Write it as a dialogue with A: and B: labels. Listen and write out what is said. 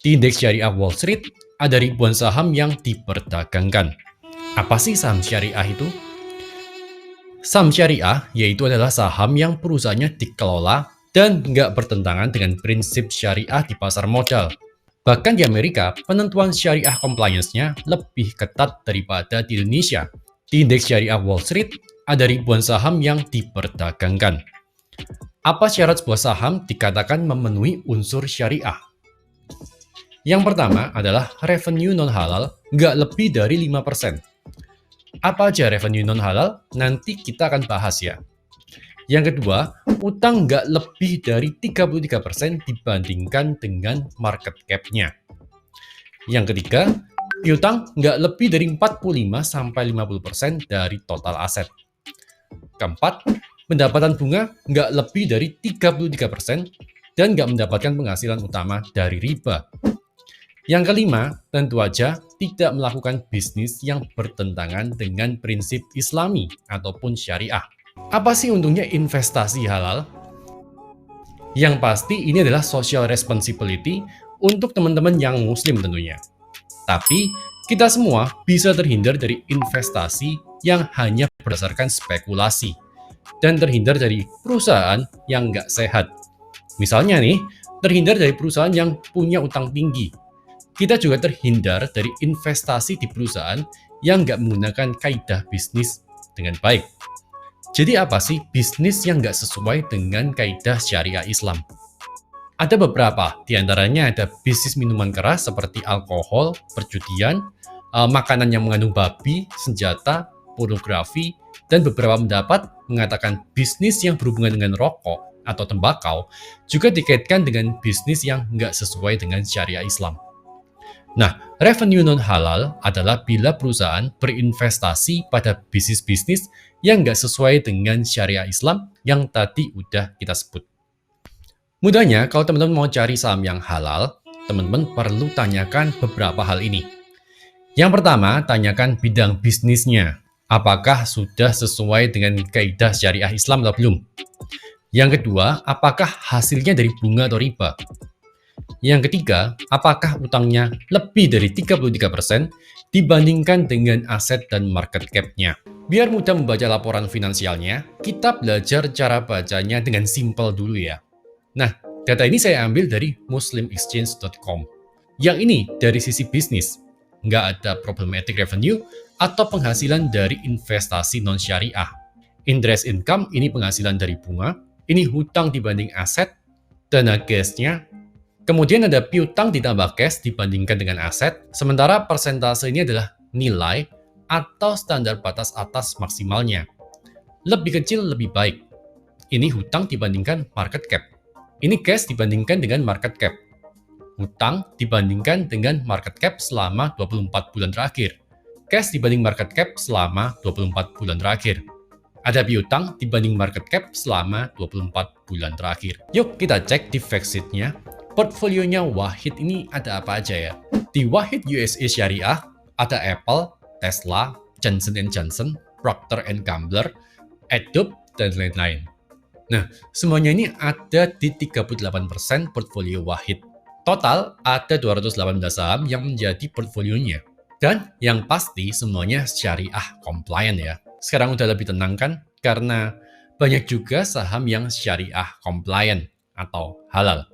A: Di indeks syariah Wall Street, ada ribuan saham yang diperdagangkan. Apa sih saham syariah itu? Saham syariah yaitu adalah saham yang perusahaannya dikelola dan nggak bertentangan dengan prinsip syariah di pasar modal. Bahkan di Amerika, penentuan syariah compliance-nya lebih ketat daripada di Indonesia. Di indeks syariah Wall Street, ada ribuan saham yang diperdagangkan. Apa syarat sebuah saham dikatakan memenuhi unsur syariah? Yang pertama adalah revenue non-halal nggak lebih dari 5%. Apa aja revenue non-halal? Nanti kita akan bahas ya. Yang kedua, utang nggak lebih dari 33% dibandingkan dengan market cap-nya. Yang ketiga, piutang nggak lebih dari 45-50% dari total aset. Keempat, pendapatan bunga nggak lebih dari 33% dan nggak mendapatkan penghasilan utama dari riba. Yang kelima, tentu aja tidak melakukan bisnis yang bertentangan dengan prinsip Islami ataupun syariah. Apa sih untungnya investasi halal? Yang pasti ini adalah social responsibility untuk teman-teman yang muslim tentunya. Tapi, kita semua bisa terhindar dari investasi yang hanya berdasarkan spekulasi dan terhindar dari perusahaan yang nggak sehat. Misalnya nih, terhindar dari perusahaan yang punya utang tinggi. Kita juga terhindar dari investasi di perusahaan yang nggak menggunakan kaidah bisnis dengan baik. Jadi apa sih bisnis yang nggak sesuai dengan kaidah syariah Islam? Ada beberapa, diantaranya ada bisnis minuman keras seperti alkohol, perjudian, makanan yang mengandung babi, senjata, pornografi, dan beberapa pendapat mengatakan bisnis yang berhubungan dengan rokok atau tembakau juga dikaitkan dengan bisnis yang nggak sesuai dengan syariah Islam. Nah, revenue non-halal adalah bila perusahaan berinvestasi pada bisnis-bisnis yang nggak sesuai dengan syariah Islam yang tadi udah kita sebut. Mudahnya, kalau teman-teman mau cari saham yang halal, teman-teman perlu tanyakan beberapa hal ini. Yang pertama, tanyakan bidang bisnisnya. Apakah sudah sesuai dengan kaidah syariah Islam atau belum? Yang kedua, apakah hasilnya dari bunga atau riba? Yang ketiga, apakah utangnya lebih dari 33% dibandingkan dengan aset dan market cap-nya? Biar mudah membaca laporan finansialnya, kita belajar cara bacanya dengan simpel dulu ya. Nah, data ini saya ambil dari muslimexchange.com. Yang ini dari sisi bisnis, nggak ada problematic revenue atau penghasilan dari investasi non-syariah. Interest income ini penghasilan dari bunga, ini hutang dibanding aset, dana cash-nya, kemudian ada piutang ditambah cash dibandingkan dengan aset, sementara persentase ini adalah nilai atau standar batas atas maksimalnya. Lebih kecil lebih baik. Ini hutang dibandingkan market cap. Ini cash dibandingkan dengan market cap. Hutang dibandingkan dengan market cap selama 24 bulan terakhir. Cash dibanding market cap selama 24 bulan terakhir. Ada piutang dibanding market cap selama 24 bulan terakhir. Yuk kita cek di fact sheet-nya. Portfolionya Wahid ini ada apa aja ya? Di Wahid USA Syariah ada Apple, Tesla, Johnson & Johnson, Procter & Gamble, Adobe, dan lain-lain. Nah, semuanya ini ada di 38% portfolio Wahid. Total ada 218 saham yang menjadi portfolionya. Dan yang pasti semuanya syariah compliant ya. Sekarang udah lebih tenang kan? Karena banyak juga saham yang syariah compliant atau halal.